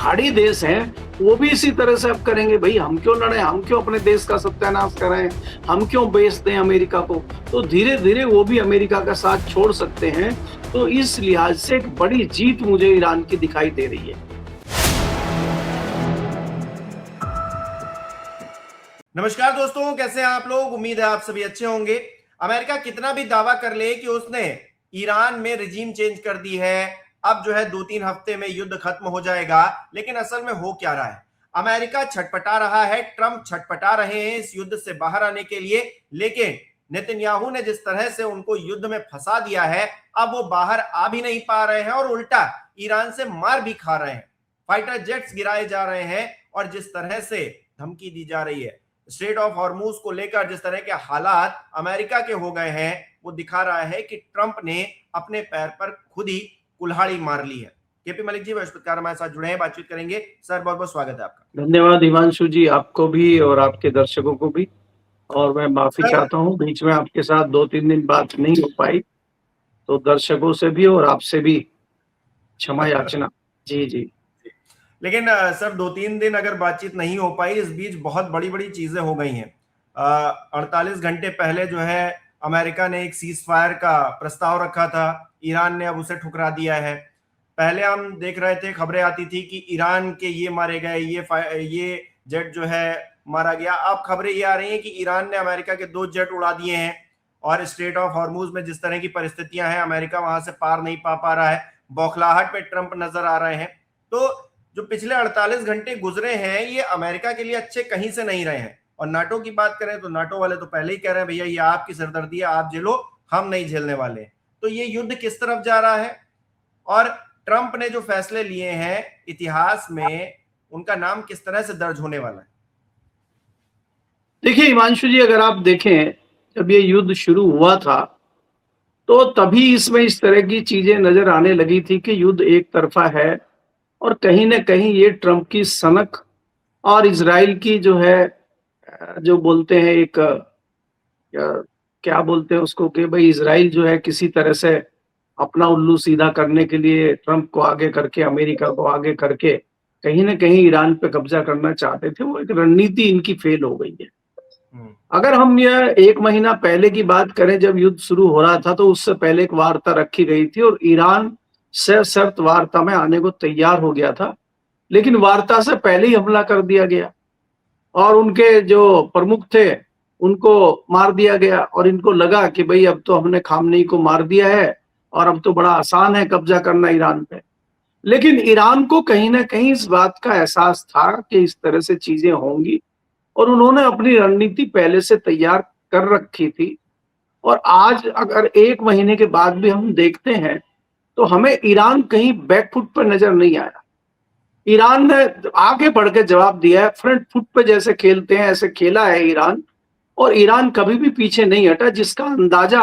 खाड़ी देश हैं वो भी इसी तरह से अब करेंगे, भाई हम क्यों लड़े, हम क्यों अपने देश का सत्यानाश कराएं, हम क्यों बेच दें अमेरिका को। तो धीरे धीरे वो भी अमेरिका का साथ छोड़ सकते हैं। तो इस लिहाज से एक बड़ी जीत मुझे ईरान की दिखाई दे रही है। नमस्कार दोस्तों, कैसे हैं आप लोग। उम्मीद है आप सभी अच्छे होंगे। अमेरिका कितना भी दावा कर ले कि उसने ईरान में रिजीम चेंज कर दी है, अब जो है 2-3 हफ्ते में युद्ध खत्म हो जाएगा, लेकिन असल में हो क्या रहा है। अमेरिका छटपटा रहा है, ट्रंप छटपटा रहे हैं इस युद्ध से बाहर आने के लिए, लेकिन नेतन्याहू ने जिस तरह से उनको युद्ध में फंसा दिया है, अब वो बाहर आ भी नहीं पा रहे हैं और उल्टा ईरान से मार भी खा रहे हैं। फाइटर जेट्स गिराए जा रहे हैं और जिस तरह से धमकी दी जा रही है, स्ट्रेट ऑफ हॉर्मूज को लेकर जिस तरह के हालात अमेरिका के हो गए हैं, वो दिखा रहा है कि ट्रंप ने अपने पैर पर खुद ही कुल्हाड़ी मार ली है। केपी मलिक जी बृहस्पतिवार हमारे साथ जुड़े हैं, बातचीत करेंगे। सर बहुत बहुत स्वागत है आपका। धन्यवाद हिमांशु जी, आपको भी और आपके दर्शकों को भी। और मैं माफी चाहता हूँ, बीच में आपके साथ 2-3 दिन बात नहीं हो पाई, तो दर्शकों से भी और आपसे भी क्षमा याचना। जी जी। लेकिन सर 2-3 दिन अगर बातचीत नहीं हो पाई, इस बीच बहुत बड़ी बड़ी चीजें हो गई हैं। 48 घंटे पहले जो है अमेरिका ने एक सीज फायर का प्रस्ताव रखा था, ईरान ने अब उसे ठुकरा दिया है। पहले हम देख रहे थे, खबरें आती थी कि ईरान के ये मारे गए, ये जेट जो है मारा गया। अब खबरें ये आ रही हैं कि ईरान ने अमेरिका के 2 जेट उड़ा दिए हैं और स्ट्रेट ऑफ हॉर्मूज में जिस तरह की परिस्थितियां हैं, अमेरिका वहां से पार नहीं पा रहा है। बौखलाहट पे ट्रंप नजर आ रहे हैं। तो जो पिछले 48 घंटे गुजरे हैं, ये अमेरिका के लिए अच्छे कहीं से नहीं रहे हैं। और नाटो की बात करें तो नाटो वाले तो पहले ही कह रहे हैं, भैया ये आपकी सरदर्दी है, आप झेलो, हम नहीं झेलने वाले। तो ये युद्ध किस तरफ जा रहा है और ट्रंप ने जो फैसले लिए हैं, इतिहास में उनका नाम किस तरह से दर्ज होने वाला है। देखिए हिमांशु जी, अगर आप देखें, जब ये युद्ध शुरू हुआ था तो तभी इसमें इस तरह की चीजें नजर आने लगी थी कि युद्ध एक तरफा है और कहीं ना कहीं ये ट्रंप की सनक और इजराइल की जो है, जो बोलते हैं एक क्या बोलते हैं उसको, कि भाई इजराइल जो है किसी तरह से अपना उल्लू सीधा करने के लिए ट्रंप को आगे करके, अमेरिका को आगे करके कहीं ना कहीं ईरान पे कब्जा करना चाहते थे। वो एक रणनीति इनकी फेल हो गई है। अगर हम यह 1 महीना पहले की बात करें, जब युद्ध शुरू हो रहा था, तो उससे पहले एक वार्ता रखी गई थी और ईरान सशर्त वार्ता में आने को तैयार हो गया था, लेकिन वार्ता से पहले ही हमला कर दिया गया और उनके जो प्रमुख थे उनको मार दिया गया। और इनको लगा कि भाई अब तो हमने खामनेई को मार दिया है और अब तो बड़ा आसान है कब्जा करना ईरान पे। लेकिन ईरान को कहीं ना कहीं इस बात का एहसास था कि इस तरह से चीजें होंगी और उन्होंने अपनी रणनीति पहले से तैयार कर रखी थी। और आज अगर 1 महीने के बाद भी हम देखते हैं तो हमें ईरान कहीं बैकफुट पर नजर नहीं आया। ईरान ने आगे बढ़ के जवाब दिया है, फ्रंट फुट पे जैसे खेलते हैं ऐसे खेला है ईरान, और ईरान कभी भी पीछे नहीं हटा, जिसका अंदाजा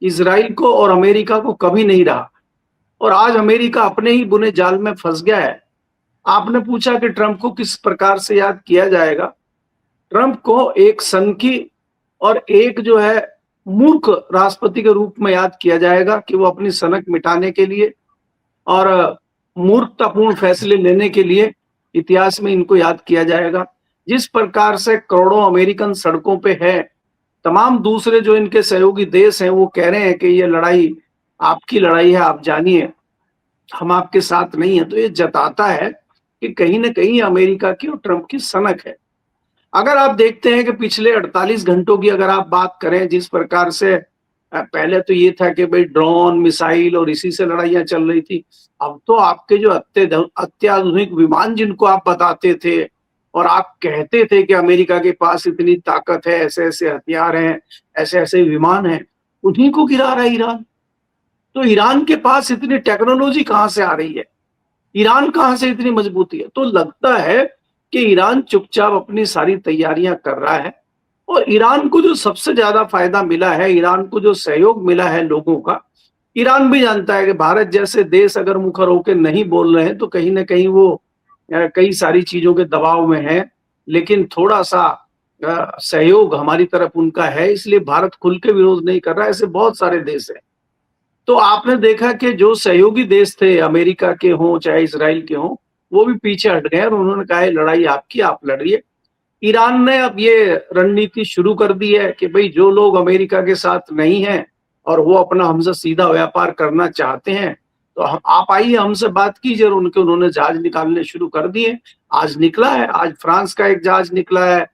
इजराइल को और अमेरिका को कभी नहीं रहा। और आज अमेरिका अपने ही बुने जाल में फंस गया है। आपने पूछा कि ट्रंप को किस प्रकार से याद किया जाएगा। ट्रंप को एक सनकी और एक जो है मूर्ख राष्ट्रपति के रूप में याद किया जाएगा कि वो अपनी सनक मिटाने के लिए और मूर्खतापूर्ण फैसले लेने के लिए इतिहास में इनको याद किया जाएगा। जिस प्रकार से करोड़ों अमेरिकन सड़कों पे है, तमाम दूसरे जो इनके सहयोगी देश हैं वो कह रहे हैं कि ये लड़ाई आपकी लड़ाई है, आप जानिए, हम आपके साथ नहीं है। तो ये जताता है कि कहीं ना कहीं अमेरिका की और ट्रंप की सनक है। अगर आप देखते हैं कि पिछले 48 घंटों की अगर आप बात करें, जिस प्रकार से पहले तो ये था कि भाई ड्रोन, मिसाइल और इसी से लड़ाइयां चल रही थी, अब तो आपके जो अत्याधुनिक विमान जिनको आप बताते थे और आप कहते थे कि अमेरिका के पास इतनी ताकत है, ऐसे ऐसे हथियार हैं, ऐसे ऐसे विमान हैं, उन्हीं को गिरा रहा है ईरान। तो ईरान के पास इतनी टेक्नोलॉजी कहां से आ रही है, ईरान कहां से इतनी मजबूती है। तो लगता है कि ईरान चुपचाप अपनी सारी तैयारियां कर रहा है और ईरान को जो सबसे ज्यादा फायदा मिला है, ईरान को जो सहयोग मिला है लोगों का, ईरान भी जानता है कि भारत जैसे देश अगर मुखर होकर नहीं बोल रहे हैं तो कहीं ना कहीं वो कई सारी चीजों के दबाव में है, लेकिन थोड़ा सा सहयोग हमारी तरफ उनका है, इसलिए भारत खुल के विरोध नहीं कर रहा है। ऐसे बहुत सारे देश हैं। तो आपने देखा कि जो सहयोगी देश थे, अमेरिका के हों चाहे इजराइल के हों, वो भी पीछे हट गए और उन्होंने कहा लड़ाई आपकी, आप लड़िए। ईरान ने अब ये रणनीति शुरू कर दी है कि भाई जो लोग अमेरिका के साथ नहीं हैं और वो अपना हमसे सीधा व्यापार करना चाहते हैं, तो आप आइए हमसे बात कीजिए। और उन्होंने जहाज निकालने शुरू कर दिए। आज निकला है, आज फ्रांस का एक जहाज निकला है,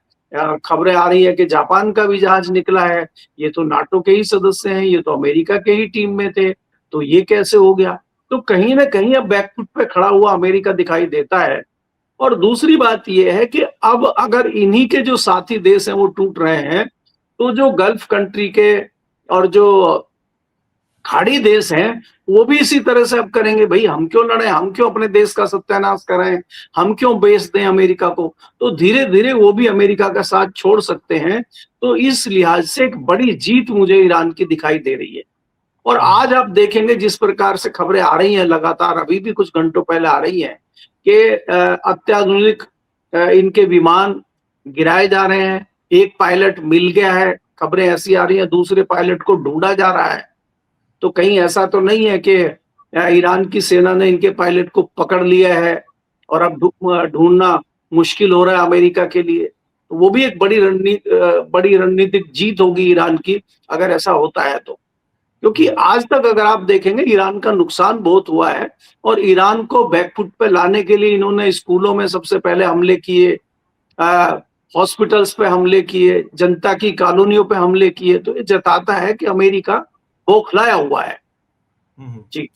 खबरें आ रही है कि जापान का भी जहाज निकला है। ये तो नाटो के ही सदस्य हैं, ये तो अमेरिका के ही टीम में थे, तो ये कैसे हो गया? तो कहीं ना कहीं अब बैकफुट पे खड़ा हुआ अमेरिका दिखाई देता है। और दूसरी बात यह है कि अब अगर इन्हीं के जो साथी देश हैं वो टूट रहे हैं, तो जो गल्फ कंट्री के और जो खाड़ी देश हैं वो भी इसी तरह से अब करेंगे। भाई हम क्यों लड़े, हम क्यों अपने देश का सत्यानाश करें, हम क्यों बेच दें अमेरिका को? तो धीरे धीरे वो भी अमेरिका का साथ छोड़ सकते हैं। तो इस लिहाज से एक बड़ी जीत मुझे ईरान की दिखाई दे रही है। और आज आप देखेंगे जिस प्रकार से खबरें आ रही हैं लगातार, अभी भी कुछ घंटों पहले आ रही हैं कि अत्याधुनिक इनके विमान गिराए जा रहे हैं, एक पायलट मिल गया है, खबरें ऐसी आ रही हैं, दूसरे पायलट को ढूंढा जा रहा है। तो कहीं ऐसा तो नहीं है कि ईरान की सेना ने इनके पायलट को पकड़ लिया है और अब ढूंढना मुश्किल हो रहा है अमेरिका के लिए? तो वो भी एक बड़ी रणनीतिक जीत होगी ईरान की अगर ऐसा होता है तो। क्योंकि आज तक अगर आप देखेंगे ईरान का नुकसान बहुत हुआ है और ईरान को बैकफुट पे लाने के लिए इन्होंने स्कूलों में सबसे पहले हमले किए, हॉस्पिटल्स पे हमले किए, जनता की कॉलोनियों पे हमले किए। तो ये जताता है कि अमेरिका बौखलाया हुआ है। जी।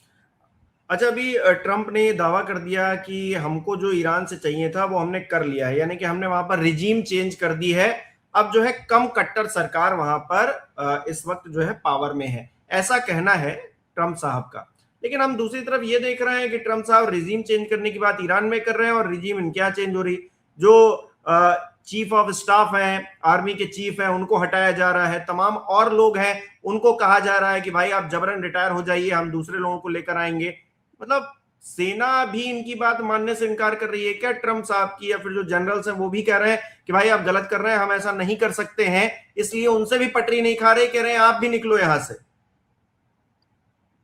अच्छा, अभी ट्रंप ने दावा कर दिया कि हमको जो ईरान से चाहिए था वो हमने कर लिया है, यानी कि हमने वहां पर रिजीम चेंज कर दी है। अब जो है कम कट्टर सरकार वहां पर इस वक्त जो है पावर में है, ऐसा कहना है ट्रंप साहब का। लेकिन हम दूसरी तरफ ये देख रहे हैं कि ट्रंप साहब रिजीम चेंज करने की बात ईरान में कर रहे हैं और रिजीम इनके यहाँ चेंज हो रही। जो चीफ ऑफ स्टाफ हैं, आर्मी के चीफ हैं, उनको हटाया जा रहा है। तमाम और लोग हैं उनको कहा जा रहा है कि भाई आप जबरन रिटायर हो जाइए, हम दूसरे लोगों को लेकर आएंगे। मतलब सेना भी इनकी बात मानने से इनकार कर रही है क्या ट्रंप साहब की? या फिर जो जनरल्स हैं वो भी कह रहे हैं कि भाई आप गलत कर रहे हैं, हम ऐसा नहीं कर सकते हैं, इसलिए उनसे भी पटरी नहीं खा रहे, कह रहे हैं आप भी निकलो यहां से।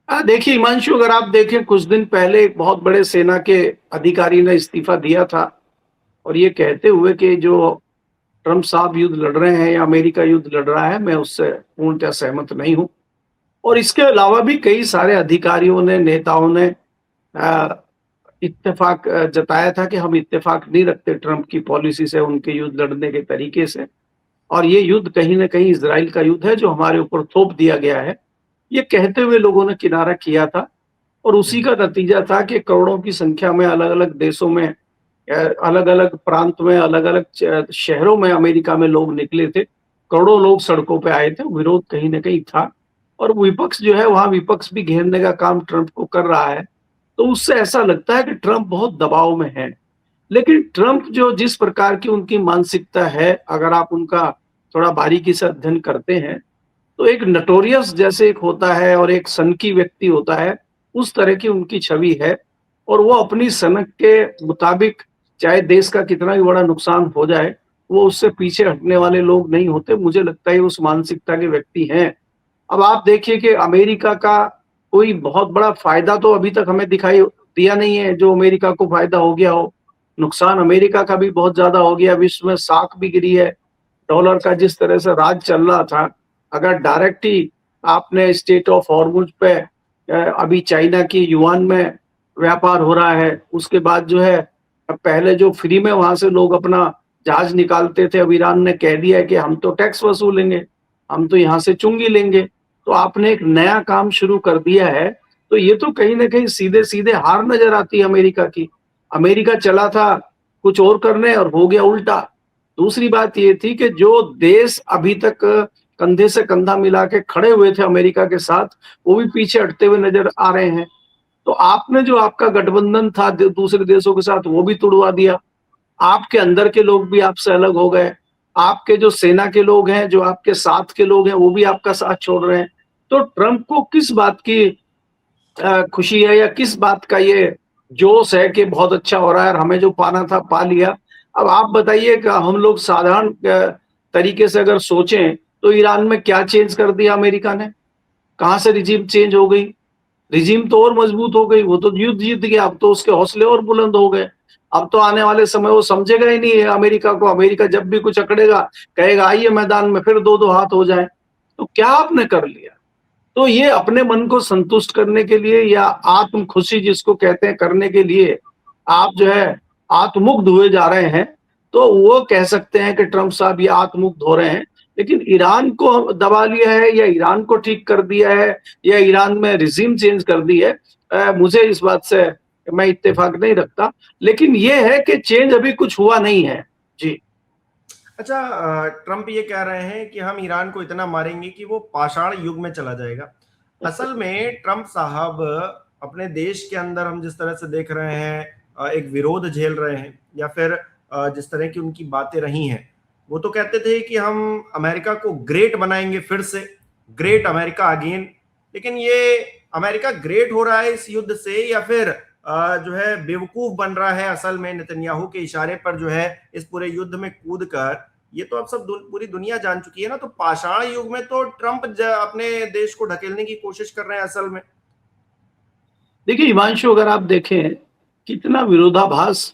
देखिए हिमांशु, अगर आप देखें कुछ दिन पहले एक बहुत बड़े सेना के अधिकारी ने इस्तीफा दिया था और ये कहते हुए कि जो ट्रंप साहब युद्ध लड़ रहे हैं या अमेरिका युद्ध लड़ रहा है, मैं उससे पूर्णतः सहमत नहीं हूं। और इसके अलावा भी कई सारे अधिकारियों ने, नेताओं ने इत्तेफाक जताया था कि हम इत्तेफाक नहीं रखते ट्रंप की पॉलिसी से, उनके युद्ध लड़ने के तरीके से। और ये युद्ध कहीं ना कहीं इजराइल का युद्ध है जो हमारे ऊपर थोप दिया गया है, ये कहते हुए लोगों ने किनारा किया था। और उसी का नतीजा था कि करोड़ों की संख्या में अलग अलग देशों में, अलग अलग प्रांत में, अलग अलग शहरों में अमेरिका में लोग निकले थे। करोड़ों लोग सड़कों पे आए थे, विरोध कहीं ना कहीं था। और विपक्ष जो है वहां विपक्ष भी घेरने का काम ट्रंप को कर रहा है। तो उससे ऐसा लगता है कि ट्रंप बहुत दबाव में है। लेकिन ट्रंप जो जिस प्रकार की उनकी मानसिकता है, अगर आप उनका थोड़ा बारीकी से अध्ययन करते हैं तो एक नटोरियस जैसे एक होता है और एक सनकी व्यक्ति होता है, उस तरह की उनकी छवि है। और वो अपनी सनक के मुताबिक चाहे देश का कितना भी बड़ा नुकसान हो जाए, वो उससे पीछे हटने वाले लोग नहीं होते। मुझे लगता है उस मानसिकता के व्यक्ति हैं। अब आप देखिए कि अमेरिका का कोई बहुत बड़ा फायदा तो अभी तक हमें दिखाई दिया नहीं है जो अमेरिका को फायदा हो गया हो। नुकसान अमेरिका का भी बहुत ज्यादा हो गया, विश्व में साख भी गिरी है। डॉलर का जिस तरह से राज चल रहा था, अगर डायरेक्ट ही आपने स्टेट ऑफ हॉर्मुज पे अभी चाइना की युआन में व्यापार हो रहा है, उसके बाद जो है पहले जो फ्री में वहां से लोग अपना जहाज निकालते थे, अब ईरान ने कह दिया है कि हम तो टैक्स वसूलेंगे, हम तो यहाँ से चुंगी लेंगे। तो आपने एक नया काम शुरू कर दिया है। तो ये तो कहीं ना कहीं सीधे सीधे हार नजर आती है अमेरिका की। अमेरिका चला था कुछ और करने और हो गया उल्टा। दूसरी बात ये थी कि जो देश अभी तक कंधे से कंधा मिला के खड़े हुए थे अमेरिका के साथ, वो भी पीछे हटते हुए नजर आ रहे हैं। तो आपने जो आपका गठबंधन था दूसरे देशों के साथ, वो भी तोड़वा दिया। आपके अंदर के लोग भी आपसे अलग हो गए। आपके जो सेना के लोग हैं, जो आपके साथ के लोग हैं, वो भी आपका साथ छोड़ रहे हैं। तो ट्रंप को किस बात की खुशी है या किस बात का ये जोश है कि बहुत अच्छा हो रहा है और हमें जो पाना था पा लिया? अब आप बताइए कि हम लोग साधारण तरीके से अगर सोचें तो ईरान में क्या चेंज कर दिया अमेरिका ने? कहां से रिजीम चेंज हो गई? रिजीम तो और मजबूत हो गई, वो तो युद्ध जीत गया, अब तो उसके हौसले और बुलंद हो गए। अब तो आने वाले समय वो समझेगा ही नहीं है अमेरिका को। अमेरिका जब भी कुछ अकड़ेगा कहेगा आइए मैदान में, फिर दो दो हाथ हो जाए। तो क्या आपने कर लिया? तो ये अपने मन को संतुष्ट करने के लिए या आत्म खुशी जिसको कहते हैं करने के लिए आप जो है आत्ममुग्ध हुए जा रहे हैं। तो वो कह सकते हैं कि ट्रंप साहब ये आत्ममुग्ध हो रहे हैं, लेकिन ईरान को दबा लिया है या ईरान को ठीक कर दिया है या ईरान में रिजीम चेंज कर दी है, मुझे इस बात से मैं इत्तेफाक नहीं रखता। लेकिन ये है कि चेंज अभी कुछ हुआ नहीं है। जी। अच्छा, ट्रंप ये कह रहे हैं कि हम ईरान को इतना मारेंगे कि वो पाषाण युग में चला जाएगा। असल में ट्रंप साहब अपने देश के अंदर हम जिस तरह से देख रहे हैं, एक विरोध झेल रहे हैं, या फिर जिस तरह की उनकी बातें रही हैं, वो तो कहते थे कि हम अमेरिका को ग्रेट बनाएंगे, फिर से ग्रेट अमेरिका अगेन। लेकिन ये अमेरिका ग्रेट हो रहा है इस युद्ध से, या फिर जो है बेवकूफ बन रहा है असल में नेतन्याहू के इशारे पर जो है इस पूरे युद्ध में कूद कर? ये तो अब सब पूरी दुनिया जान चुकी है ना। तो पाषाण युग में तो ट्रंप अपने देश को ढकेलने की कोशिश कर रहे हैं असल में। देखिए हिमांशु, अगर आप देखें कितना विरोधाभास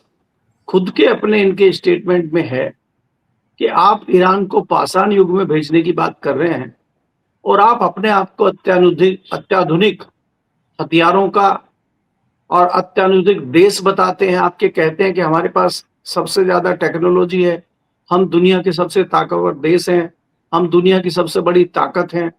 खुद के अपने इनके स्टेटमेंट में है कि आप ईरान को पाषाण युग में भेजने की बात कर रहे हैं और आप अपने आप को अत्याधुनिक हथियारों का और अत्याधुनिक देश बताते हैं। आपके कहते हैं कि हमारे पास सबसे ज्यादा टेक्नोलॉजी है, हम दुनिया के सबसे ताकतवर देश हैं, हम दुनिया की सबसे बड़ी ताकत हैं।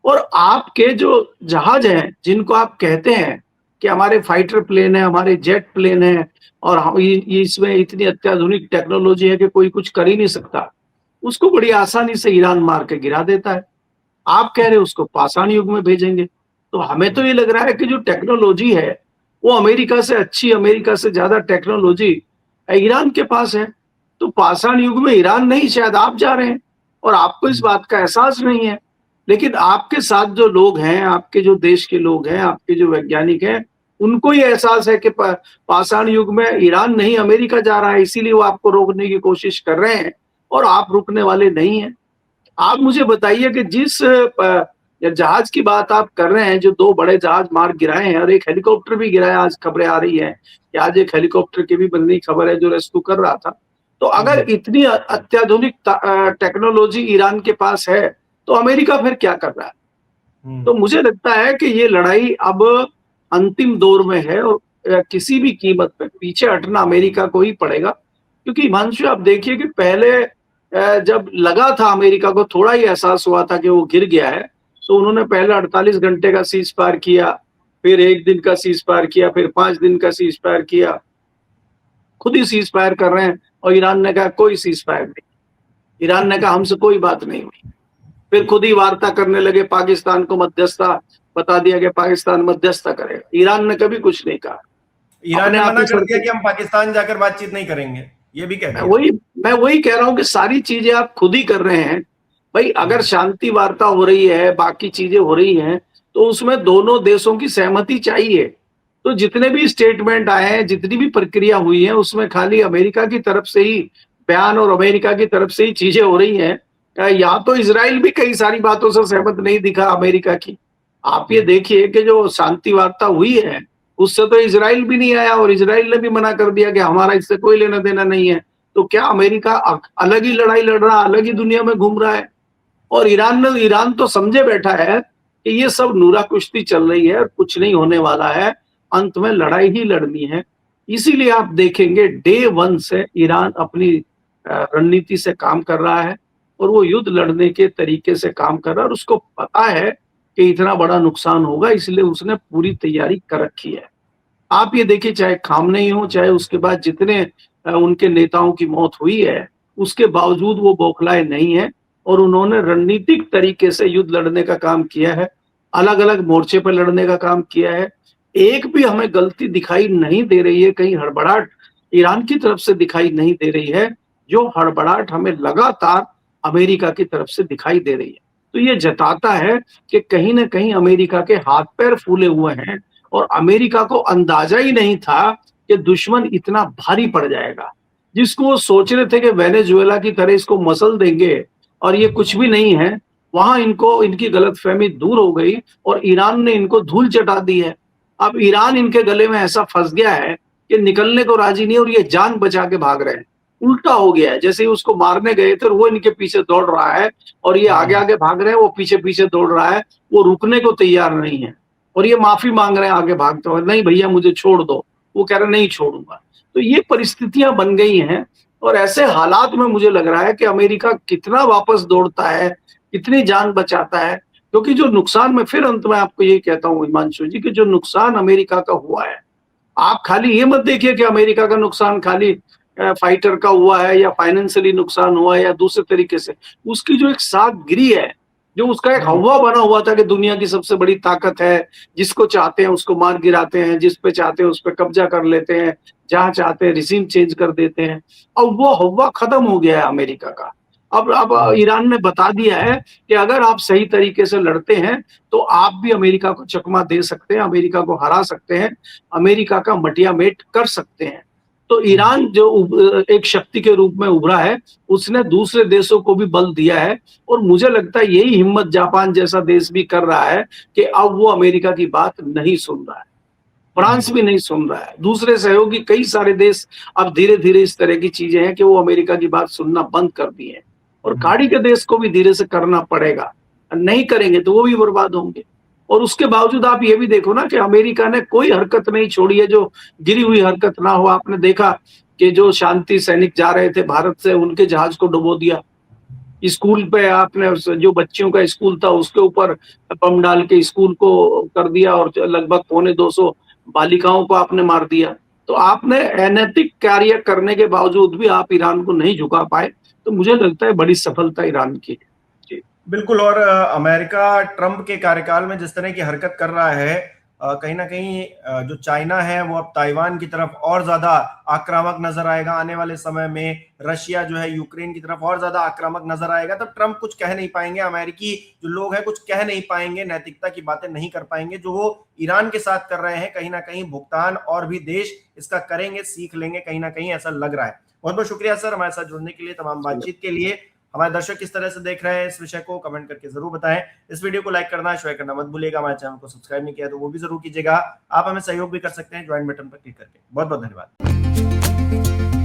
और आपके जो जहाज हैं जिनको आप कहते हैं कि हमारे फाइटर प्लेन है, हमारे जेट प्लेन है और हम ये इसमें इतनी अत्याधुनिक टेक्नोलॉजी है कि कोई कुछ कर ही नहीं सकता, उसको बड़ी आसानी से ईरान मार के गिरा देता है। आप कह रहे हो उसको पाषाण युग में भेजेंगे। तो हमें तो ये लग रहा है कि जो टेक्नोलॉजी है वो अमेरिका से अच्छी, अमेरिका से ज्यादा टेक्नोलॉजी ईरान के पास है। तो पाषाण युग में ईरान नहीं, शायद आप जा रहे हैं और आपको इस बात का एहसास नहीं है। लेकिन आपके साथ जो लोग हैं, आपके जो देश के लोग हैं, आपके जो वैज्ञानिक हैं, उनको ये एहसास है कि पाषाण युग में ईरान नहीं अमेरिका जा रहा है, इसीलिए वो आपको रोकने की कोशिश कर रहे हैं और आप रुकने वाले नहीं हैं। आप मुझे बताइए कि जिस जहाज की बात आप कर रहे हैं, जो दो बड़े जहाज मार गिराए हैं और एक हेलीकॉप्टर भी गिराया, आज खबरें आ रही हैं कि आज एक हेलीकॉप्टर की भी बनने की खबर है जो रेस्क्यू कर रहा था। तो अगर इतनी अत्याधुनिक टेक्नोलॉजी ईरान के पास है तो अमेरिका फिर क्या कर रहा है? तो मुझे लगता है कि ये लड़ाई अब अंतिम दौर में है और किसी भी कीमत पे पीछे हटना अमेरिका को ही पड़ेगा। क्योंकि हिमांशु आप देखिए कि पहले जब लगा था अमेरिका को, थोड़ा ही एहसास हुआ था कि वो गिर गया है, तो उन्होंने पहले 48 घंटे का सीज फायर किया, फिर 1 दिन का सीज फायर किया, फिर 5 दिन का सीज फायर किया। खुद ही सीज फायर कर रहे हैं और ईरान ने कहा कोई सीज फायर नहीं। ईरान ने कहा हमसे कोई बात नहीं हुई। फिर खुद ही वार्ता करने लगे, पाकिस्तान को मध्यस्थता बता दिया कि पाकिस्तान मध्यस्थता करेगा। ईरान ने कभी कुछ नहीं कहा। ईरान ने मना कर दिया कि हम पाकिस्तान जाकर बातचीत नहीं करेंगे, ये भी कह दिया। मैं वही कह रहा हूं कि सारी चीजें आप खुद ही कर रहे हैं। भाई अगर शांति वार्ता हो रही है, बाकी चीजें हो रही हैं, तो उसमें दोनों देशों की सहमति चाहिए। तो जितने भी स्टेटमेंट आए हैं, जितनी भी प्रक्रिया हुई है, उसमें खाली अमेरिका की तरफ से ही बयान और अमेरिका की तरफ से ही चीजें हो रही हैं। या तो इजराइल भी कई सारी बातों से सहमत नहीं दिखा अमेरिका की। आप ये देखिए कि जो शांति वार्ता हुई है उससे तो इजराइल भी नहीं आया और इजराइल ने भी मना कर दिया कि हमारा इससे कोई लेना देना नहीं है। तो क्या अमेरिका अलग ही लड़ाई लड़ रहा, अलग ही दुनिया में घूम रहा है? और ईरान तो समझे बैठा है कि ये सब नूरा कुश्ती चल रही है, कुछ नहीं होने वाला है, अंत में लड़ाई ही लड़नी है। इसीलिए आप देखेंगे डे 1 से ईरान अपनी रणनीति से काम कर रहा है और वो युद्ध लड़ने के तरीके से काम कर रहा है और उसको पता है कि इतना बड़ा नुकसान होगा, इसलिए उसने पूरी तैयारी कर रखी है। आप ये देखिए, चाहे खामनेई हो, चाहे उसके बाद जितने उनके नेताओं की मौत हुई है, उसके बावजूद वो बौखलाए नहीं है और उन्होंने रणनीतिक तरीके से युद्ध लड़ने का काम किया है, अलग अलग मोर्चे पर लड़ने का काम किया है। एक भी हमें गलती दिखाई नहीं दे रही है, कहीं हड़बड़ाहट ईरान की तरफ से दिखाई नहीं दे रही है। जो हड़बड़ाहट हमें लगातार अमेरिका की तरफ से दिखाई दे रही है, तो ये जताता है कि कहीं ना कहीं अमेरिका के हाथ पैर फूले हुए हैं और अमेरिका को अंदाजा ही नहीं था कि दुश्मन इतना भारी पड़ जाएगा। जिसको वो सोच रहे थे कि वेनेजुएला की तरह इसको मसल देंगे और ये कुछ भी नहीं है, वहां इनको इनकी गलतफहमी दूर हो गई और ईरान ने इनको धूल चटा दी है। अब ईरान इनके गले में ऐसा फंस गया है कि निकलने को राजी नहीं और ये जान बचा के भाग रहे हैं। उल्टा हो गया है, जैसे ही उसको मारने गए थे वो इनके पीछे दौड़ रहा है और ये आगे आगे भाग रहे हैं, वो पीछे पीछे दौड़ रहा है, वो रुकने को तैयार नहीं है और ये माफी मांग रहे हैं आगे भागते हुए, नहीं भैया मुझे छोड़ दो, वो कह रहे नहीं छोड़ूंगा। तो ये परिस्थितियां बन गई हैं और ऐसे हालात में मुझे लग रहा है कि अमेरिका कितना वापस दौड़ता है, कितनी जान बचाता है, क्योंकि जो नुकसान, मैं फिर अंत में आपको ये कहता हूं हिमांशु जी, कि जो नुकसान अमेरिका का हुआ है, आप खाली ये मत देखिए कि अमेरिका का नुकसान खाली फाइटर का हुआ है या फाइनेंशियली नुकसान हुआ है या दूसरे तरीके से, उसकी जो एक साख गिरी है, जो उसका एक हवा बना हुआ था कि दुनिया की सबसे बड़ी ताकत है, जिसको चाहते हैं उसको मार गिराते हैं, जिस पे चाहते हैं उस पे कब्जा कर लेते हैं, जहां चाहते हैं रिजीम चेंज कर देते हैं। अब वो हवा खत्म हो गया है अमेरिका का। अब ईरान ने बता दिया है कि अगर आप सही तरीके से लड़ते हैं तो आप भी अमेरिका को चकमा दे सकते हैं, अमेरिका को हरा सकते हैं, अमेरिका का मटिया मेट कर सकते हैं। तो ईरान जो एक शक्ति के रूप में उभरा है, उसने दूसरे देशों को भी बल दिया है और मुझे लगता है यही हिम्मत जापान जैसा देश भी कर रहा है कि अब वो अमेरिका की बात नहीं सुन रहा है। फ्रांस भी नहीं सुन रहा है, दूसरे सहयोगी कई सारे देश अब धीरे धीरे इस तरह की चीजें हैं कि वो अमेरिका की बात सुनना बंद कर दिए हैं और खाड़ी के देश को भी धीरे से करना पड़ेगा, नहीं करेंगे तो वो भी बर्बाद होंगे। और उसके बावजूद आप ये भी देखो ना कि अमेरिका ने कोई हरकत नहीं छोड़ी है जो गिरी हुई हरकत ना हो। आपने देखा कि जो शांति सैनिक जा रहे थे भारत से, उनके जहाज को डुबो दिया। स्कूल पे आपने जो बच्चियों का स्कूल था उसके ऊपर बम डाल के स्कूल को कर दिया और लगभग 250 बालिकाओं को आपने मार दिया। तो आपने अनैतिक कार्य करने के बावजूद भी आप ईरान को नहीं झुका पाए, तो मुझे लगता है बड़ी सफलता ईरान की है। जी। बिल्कुल। और अमेरिका ट्रंप के कार्यकाल में जिस तरह की हरकत कर रहा है, कहीं ना कहीं जो चाइना है वो अब ताइवान की तरफ और ज्यादा आक्रामक नजर आएगा आने वाले समय में। रशिया जो है यूक्रेन की तरफ और ज्यादा आक्रामक नजर आएगा। तब ट्रंप कुछ कह नहीं पाएंगे, अमेरिकी जो लोग हैं कुछ कह नहीं पाएंगे, नैतिकता की बातें नहीं कर पाएंगे। जो वो ईरान के साथ कर रहे हैं, कहीं ना कहीं भुगतान और भी देश इसका करेंगे, सीख लेंगे, कहीं ना कहीं ऐसा लग रहा है। बहुत बहुत शुक्रिया सर हमारे साथ जुड़ने के लिए, तमाम बातचीत के लिए। हमारे दर्शक किस तरह से देख रहे हैं इस विषय को कमेंट करके जरूर बताएं। इस वीडियो को लाइक करना, शेयर करना मत भूलिएगा। हमारे चैनल को सब्सक्राइब नहीं किया तो वो भी जरूर कीजिएगा। आप हमें सहयोग भी कर सकते हैं ज्वाइन बटन पर क्लिक करके। बहुत बहुत धन्यवाद।